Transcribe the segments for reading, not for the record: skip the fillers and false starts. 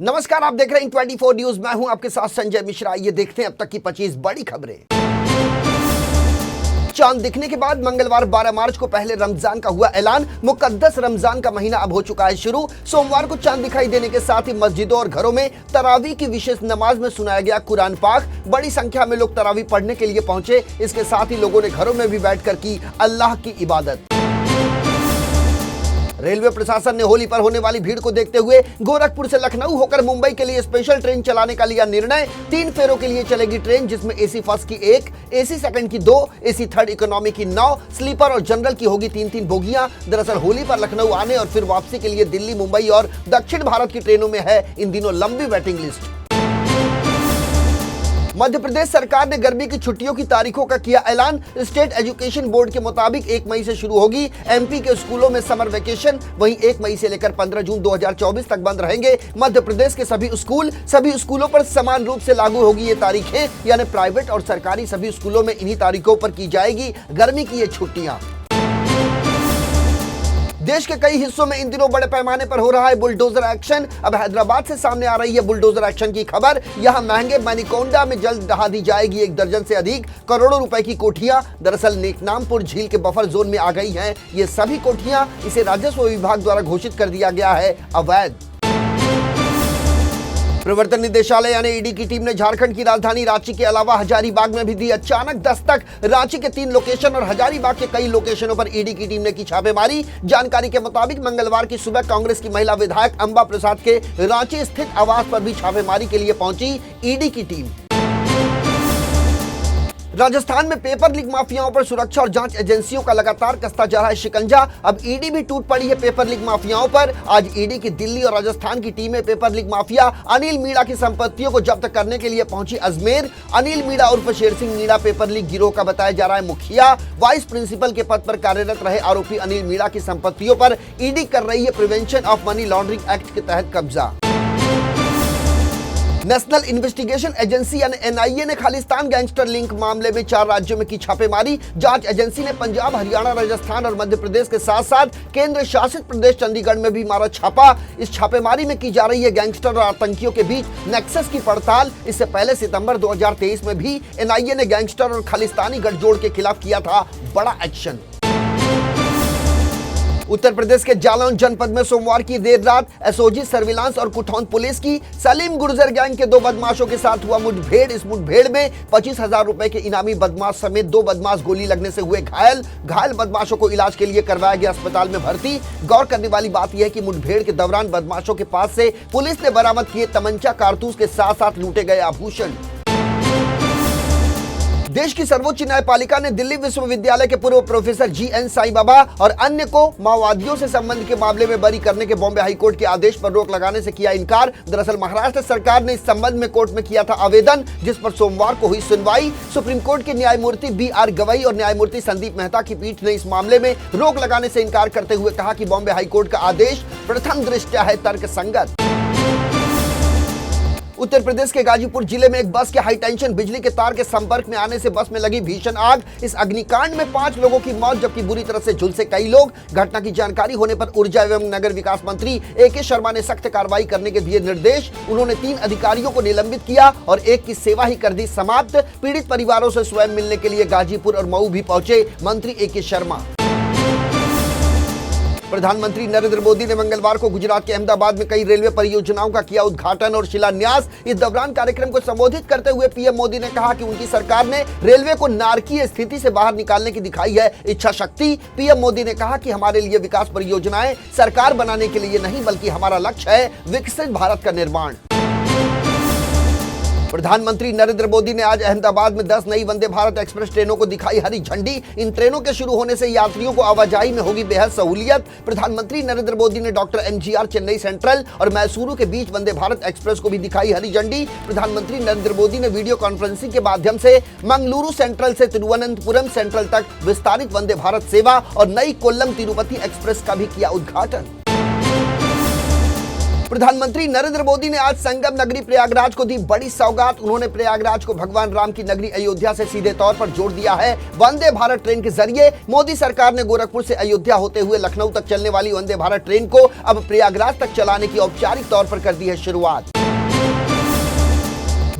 नमस्कार, आप देख रहे हैं 24 न्यूज। मैं हूं आपके साथ संजय मिश्रा। ये देखते हैं अब तक की 25 बड़ी खबरें। चांद दिखने के बाद मंगलवार 12 मार्च को पहले रमजान का हुआ ऐलान। मुकद्दस रमजान का महीना अब हो चुका है शुरू। सोमवार को चांद दिखाई देने के साथ ही मस्जिदों और घरों में तरावी की विशेष नमाज में सुनाया गया कुरान पाक। बड़ी संख्या में लोग तरावी पढ़ने के लिए पहुंचे। इसके साथ ही लोगों ने घरों में भी बैठकर की अल्लाह की इबादत। रेलवे प्रशासन ने होली पर होने वाली भीड़ को देखते हुए गोरखपुर से लखनऊ होकर मुंबई के लिए स्पेशल ट्रेन चलाने का लिया निर्णय। 3 फेरों के लिए चलेगी ट्रेन, जिसमें एसी फर्स्ट की 1, एसी सेकंड की 2, एसी थर्ड इकोनॉमी की 9, स्लीपर और जनरल की होगी 3-3 बोगियां। दरअसल होली पर लखनऊ आने और फिर वापसी के लिए दिल्ली, मुंबई और दक्षिण भारत की ट्रेनों में है इन दिनों लंबी वेटिंग लिस्ट। मध्य प्रदेश सरकार ने गर्मी की छुट्टियों की तारीखों का किया ऐलान। स्टेट एजुकेशन बोर्ड के मुताबिक 1 मई से शुरू होगी। एमपी के स्कूलों में समर वेकेशन वहीं 1 मई से लेकर 15 जून 2024 तक बंद रहेंगे। मध्य प्रदेश के सभी स्कूलों पर समान रूप से लागू होगी ये तारीखें, यानी प्राइवेट और सरकारी सभी स्कूलों में इन्हीं तारीखों पर की जाएगी गर्मी की ये छुट्टियां। देश के कई हिस्सों में इन दिनों बड़े पैमाने पर हो रहा है बुलडोजर एक्शन। अब हैदराबाद से सामने आ रही है बुलडोजर एक्शन की खबर। यहां महंगे मणिकोंडा में जल्द ढहा दी जाएगी 1 दर्जन से अधिक करोड़ों रुपए की कोठियां। दरअसल नेकनामपुर झील के बफर जोन में आ गई हैं ये सभी कोठियां। इसे राजस्व विभाग द्वारा घोषित कर दिया गया है अवैध। प्रवर्तन निदेशालय यानी ईडी की टीम ने झारखंड की राजधानी रांची के अलावा हजारीबाग में भी दी अचानक दस्तक। रांची के 3 लोकेशन और हजारीबाग के कई लोकेशनों पर ईडी की टीम ने की छापेमारी। जानकारी के मुताबिक मंगलवार की सुबह कांग्रेस की महिला विधायक अंबा प्रसाद के रांची स्थित आवास पर भी छापेमारी के लिए पहुंची ईडी की टीम। राजस्थान में पेपर लीक माफियाओं पर सुरक्षा और जांच एजेंसियों का लगातार कसता जा रहा है शिकंजा। अब ईडी भी टूट पड़ी है पेपर लीक माफियाओं पर। आज ईडी की दिल्ली और राजस्थान की टीमें paper leak mafia Anil Meena की संपत्तियों को जब्त करने के लिए पहुंची अजमेर। अनिल मीणा उर्फ शेर सिंह मीणा पेपर लीक गिरोह का बताया जा रहा है मुखिया। वाइस प्रिंसिपल के पद पर कार्यरत रहे आरोपी अनिल मीणा की संपत्तियों पर ईडी कर रही है prevention of money laundering act के तहत कब्जा। नेशनल इन्वेस्टिगेशन एजेंसी यानी एनआईए ने खालिस्तान गैंगस्टर लिंक मामले में 4 राज्यों में की छापेमारी। जांच एजेंसी ने पंजाब, हरियाणा, राजस्थान और मध्य प्रदेश के साथ साथ केंद्र शासित प्रदेश चंडीगढ़ में भी मारा छापा। इस छापेमारी में की जा रही है गैंगस्टर और आतंकियों के बीच नेक्सस की पड़ताल। इससे पहले सितंबर 2023 में भी एनआईए ने गैंगस्टर और खालिस्तानी गठजोड़ के खिलाफ किया था बड़ा एक्शन। उत्तर प्रदेश के जालौन जनपद में सोमवार की देर रात एसओजी सर्विलांस और कुठौन पुलिस की सलीम गुर्जर गैंग के 2 बदमाशों के साथ हुआ मुठभेड़। इस मुठभेड़ में 25,000 रुपए के इनामी बदमाश समेत 2 बदमाश गोली लगने से हुए घायल बदमाशों को इलाज के लिए करवाया गया अस्पताल में भर्ती। गौर करने वाली बात यह है कि मुठभेड़ के दौरान बदमाशों के पास से पुलिस ने बरामद किए तमंचा, कारतूस के साथ साथ लूटे गए आभूषण। देश की सर्वोच्च न्यायपालिका ने दिल्ली विश्वविद्यालय के पूर्व प्रोफेसर जीएन साईं बाबा और अन्य को माओवादियों से संबंध के मामले में बरी करने के बॉम्बे हाईकोर्ट के आदेश पर रोक लगाने से किया इनकार। दरअसल महाराष्ट्र सरकार ने इस संबंध में कोर्ट में किया था आवेदन, जिस पर सोमवार को हुई सुनवाई। सुप्रीम कोर्ट के न्यायमूर्ति BR गवई और न्यायमूर्ति संदीप मेहता की पीठ ने इस मामले में रोक लगाने से इनकार करते हुए कहा कि बॉम्बे हाईकोर्ट का आदेश प्रथम दृष्टया है तर्कसंगत। उत्तर प्रदेश के गाजीपुर जिले में एक बस के हाई टेंशन बिजली के तार के संपर्क में आने से बस में लगी भीषण आग। इस अग्निकांड में 5 लोगों की मौत जबकि बुरी तरह से झुलसे कई लोग। घटना की जानकारी होने पर ऊर्जा एवं नगर विकास मंत्री AK शर्मा ने सख्त कार्रवाई करने के दिए निर्देश। उन्होंने 3 अधिकारियों को निलंबित किया और 1 की सेवा ही कर दी समाप्त। पीड़ित परिवारों से स्वयं मिलने के लिए गाजीपुर और मऊ भी पहुंचे मंत्री AK शर्मा। प्रधानमंत्री नरेंद्र मोदी ने मंगलवार को गुजरात के अहमदाबाद में कई रेलवे परियोजनाओं का किया उद्घाटन और शिलान्यास। इस दौरान कार्यक्रम को संबोधित करते हुए पीएम मोदी ने कहा कि उनकी सरकार ने रेलवे को नारकीय स्थिति से बाहर निकालने की दिखाई है इच्छा शक्ति। पीएम मोदी ने कहा कि हमारे लिए विकास परियोजनाएं सरकार बनाने के लिए नहीं, बल्कि हमारा लक्ष्य है विकसित भारत का निर्माण। प्रधानमंत्री नरेंद्र मोदी ने आज अहमदाबाद में 10 नई वंदे भारत एक्सप्रेस ट्रेनों को दिखाई हरी झंडी। इन ट्रेनों के शुरू होने से यात्रियों को आवाजाही में होगी बेहद सहूलियत। प्रधानमंत्री नरेंद्र मोदी ने डॉक्टर MGR चेन्नई सेंट्रल और मैसूरू के बीच वंदे भारत एक्सप्रेस को भी दिखाई हरी झंडी। प्रधानमंत्री नरेंद्र मोदी ने वीडियो कॉन्फ्रेंसिंग के माध्यम से मंगलुरु सेंट्रल से तिरुवनंतपुरम सेंट्रल तक विस्तारित वंदे भारत सेवा और नई कोल्लम तिरुपति एक्सप्रेस का भी किया उद्घाटन। प्रधानमंत्री नरेंद्र मोदी ने आज संगम नगरी प्रयागराज को दी बड़ी सौगात। उन्होंने प्रयागराज को भगवान राम की नगरी अयोध्या से सीधे तौर पर जोड़ दिया है। वंदे भारत ट्रेन के जरिए मोदी सरकार ने गोरखपुर से अयोध्या होते हुए लखनऊ तक चलने वाली वंदे भारत ट्रेन को अब प्रयागराज तक चलाने की औपचारिक तौर पर कर दी है शुरुआत।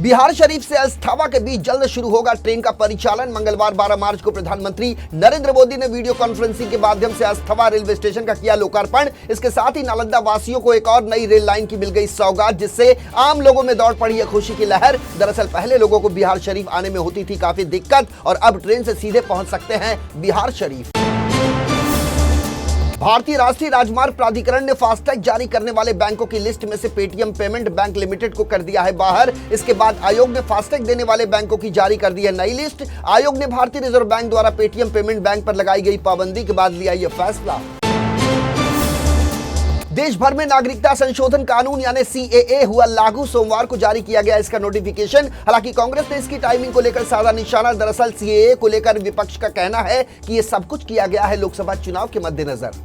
बिहार शरीफ से अस्थावा के बीच जल्द शुरू होगा ट्रेन का परिचालन। मंगलवार 12 मार्च को प्रधानमंत्री नरेंद्र मोदी ने वीडियो कॉन्फ्रेंसिंग के माध्यम से अस्थावा रेलवे स्टेशन का किया लोकार्पण। इसके साथ ही नालंदा वासियों को एक और नई रेल लाइन की मिल गई सौगात, जिससे आम लोगों में दौड़ पड़ी है खुशी की लहर। दरअसल पहले लोगों को बिहार शरीफ आने में होती थी काफी दिक्कत और अब ट्रेन से सीधे पहुंच सकते हैं बिहार शरीफ। भारतीय राष्ट्रीय राजमार्ग प्राधिकरण ने फास्टैग जारी करने वाले बैंकों की लिस्ट में से पेटीएम पेमेंट बैंक लिमिटेड को कर दिया है बाहर। इसके बाद आयोग ने फास्टैग देने वाले बैंकों की जारी कर दी है नई लिस्ट। आयोग ने भारतीय रिजर्व बैंक द्वारा पेटीएम पेमेंट बैंक पर लगाई गई पाबंदी के बाद लिया यह फैसला। देश भर में नागरिकता संशोधन कानून यानी सीएए हुआ लागू। सोमवार को जारी किया गया इसका नोटिफिकेशन। हालांकि कांग्रेस ने इसकी टाइमिंग को लेकर साधा निशाना। दरअसल सीएए को लेकर विपक्ष का कहना है कि यह सब कुछ किया गया है लोकसभा चुनाव के मद्देनजर।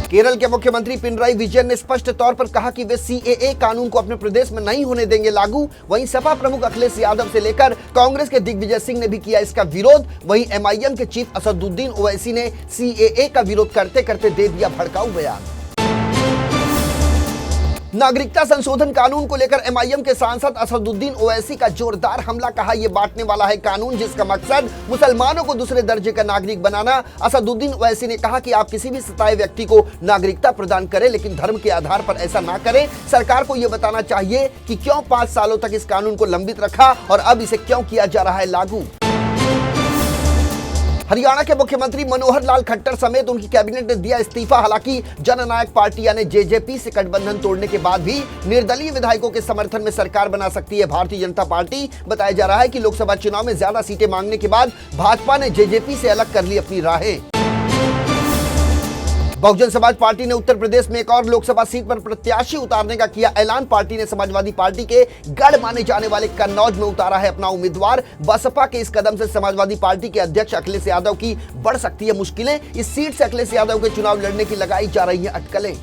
केरल के मुख्यमंत्री पिनराई विजयन ने स्पष्ट तौर पर कहा कि वे सीएए कानून को अपने प्रदेश में नहीं होने देंगे लागू। वहीं सपा प्रमुख अखिलेश यादव से लेकर कांग्रेस के दिग्विजय सिंह ने भी किया इसका विरोध। वहीं एमआईएम के चीफ असदुद्दीन ओवैसी ने सीएए का विरोध करते करते दे दिया भड़काऊ बयान। नागरिकता संशोधन कानून को लेकर एमआईएम के सांसद असदुद्दीन ओवैसी का जोरदार हमला। कहा यह बांटने वाला है कानून जिसका मकसद मुसलमानों को दूसरे दर्जे का नागरिक बनाना। असदुद्दीन ओवैसी ने कहा कि आप किसी भी सताए व्यक्ति को नागरिकता प्रदान करें, लेकिन धर्म के आधार पर ऐसा ना करें। सरकार को यह बताना चाहिए कि क्यों 5 सालों तक इस कानून को लंबित रखा और अब इसे क्यों किया जा रहा है लागू। हरियाणा के मुख्यमंत्री मनोहर लाल खट्टर समेत उनकी कैबिनेट ने दिया इस्तीफा। हालांकि जननायक पार्टी यानी जेजेपी से गठबंधन तोड़ने के बाद भी निर्दलीय विधायकों के समर्थन में सरकार बना सकती है भारतीय जनता पार्टी। बताया जा रहा है कि लोकसभा चुनाव में ज्यादा सीटें मांगने के बाद भाजपा ने जेजेपी से अलग कर ली अपनी राहें। बहुजन समाज पार्टी ने उत्तर प्रदेश में एक और लोकसभा सीट पर प्रत्याशी उतारने का किया ऐलान। पार्टी ने समाजवादी पार्टी के गढ़ माने जाने वाले कन्नौज में उतारा है अपना उम्मीदवार। बसपा के इस कदम से समाजवादी पार्टी के अध्यक्ष अखिलेश यादव की बढ़ सकती है मुश्किलें। इस सीट से अखिलेश यादव के चुनाव लड़ने की लगाई जा रही है अटकलें।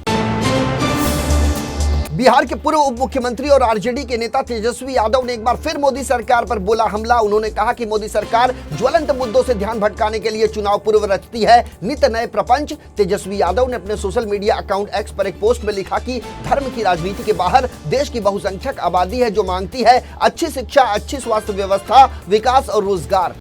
बिहार के पूर्व उप मुख्यमंत्री और आरजेडी के नेता तेजस्वी यादव ने एक बार फिर मोदी सरकार पर बोला हमला। उन्होंने कहा कि मोदी सरकार ज्वलंत मुद्दों से ध्यान भटकाने के लिए चुनाव पूर्व रचती है नित नए प्रपंच। तेजस्वी यादव ने अपने सोशल मीडिया अकाउंट एक्स पर एक पोस्ट में लिखा कि धर्म की राजनीति के बाहर देश की बहुसंख्यक आबादी है जो मांगती है अच्छी शिक्षा, अच्छी स्वास्थ्य व्यवस्था, विकास और रोजगार।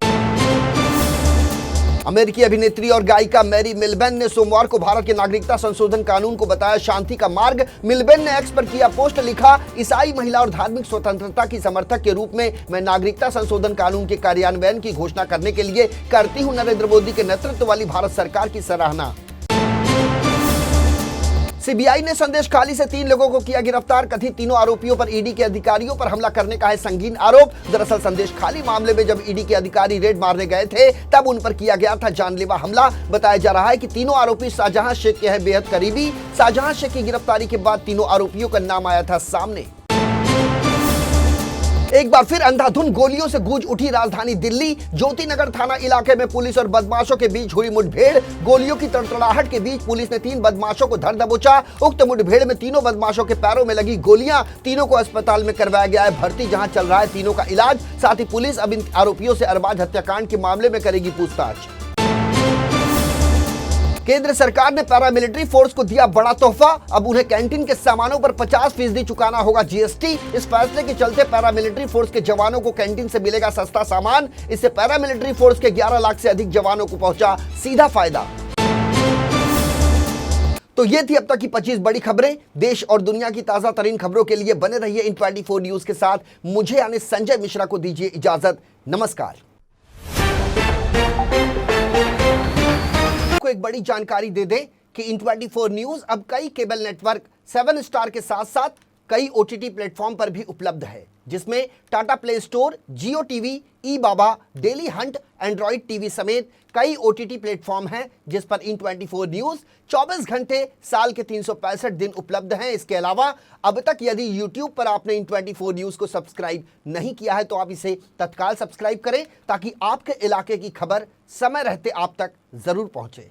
अमेरिकी अभिनेत्री और गायिका मैरी मिलबेन ने सोमवार को भारत के नागरिकता संशोधन कानून को बताया शांति का मार्ग। मिलबेन ने एक्स पर किया पोस्ट, लिखा ईसाई महिला और धार्मिक स्वतंत्रता की समर्थक के रूप में मैं नागरिकता संशोधन कानून के कार्यान्वयन की घोषणा करने के लिए करती हूं नरेंद्र मोदी के नेतृत्व वाली भारत सरकार की सराहना। सीबीआई ने संदेश खाली से 3 लोगों को किया गिरफ्तार। कथित तीनों आरोपियों पर ईडी के अधिकारियों पर हमला करने का है संगीन आरोप। दरअसल संदेश खाली मामले में जब ईडी के अधिकारी रेड मारने गए थे तब उन पर किया गया था जानलेवा हमला। बताया जा रहा है कि तीनों आरोपी शाहजहां शेख के हैं बेहद करीबी। शाहजहां शेख की गिरफ्तारी के बाद तीनों आरोपियों का नाम आया था सामने। एक बार फिर अंधाधुंध गोलियों से गूंज उठी राजधानी दिल्ली। ज्योतिनगर थाना इलाके में पुलिस और बदमाशों के बीच हुई मुठभेड़। गोलियों की तड़तड़ाहट के बीच पुलिस ने 3 बदमाशों को धर दबोचा। उक्त मुठभेड़ में तीनों बदमाशों के पैरों में लगी गोलियां। तीनों को अस्पताल में करवाया गया है भर्ती, जहां चल रहा है तीनों का इलाज। साथ ही पुलिस अब इन आरोपियों से अरबाज हत्याकांड के मामले में करेगी पूछताछ। केंद्र सरकार ने पैरामिलिट्री फोर्स को दिया बड़ा तोहफा। अब उन्हें कैंटीन के सामानों पर 50% चुकाना होगा जीएसटी। इस फैसले के चलते पैरामिलिट्री फोर्स के जवानों को कैंटीन से मिलेगा सस्ता सामान। इससे पैरामिलिट्री फोर्स के 11 लाख से अधिक जवानों को पहुंचा सीधा फायदा। तो ये थी अब तक की 25 बड़ी खबरें। देश और दुनिया की ताजा तरीन खबरों के लिए बने रहिए इन 24 न्यूज के साथ। मुझे यानी संजय मिश्रा को दीजिए इजाजत। नमस्कार। को एक बड़ी जानकारी दे दें कि इन 24 न्यूज अब कई केबल नेटवर्क 7 स्टार के साथ साथ कई ओटीटी प्लेटफॉर्म पर भी उपलब्ध है, जिसमें टाटा प्ले स्टोर, जियो टीवी, ई बाबा, डेली हंट, एंड्रॉइड टीवी समेत कई ओटीटी प्लेटफॉर्म हैं जिस पर इन 24 न्यूज 24 घंटे साल के 365 दिन उपलब्ध हैं। इसके अलावा अब तक यदि यूट्यूब पर आपने इन 24 न्यूज को सब्सक्राइब नहीं किया है तो आप इसे तत्काल सब्सक्राइब करें ताकि आपके इलाके की खबर समय रहते आप तक जरूर पहुंचे।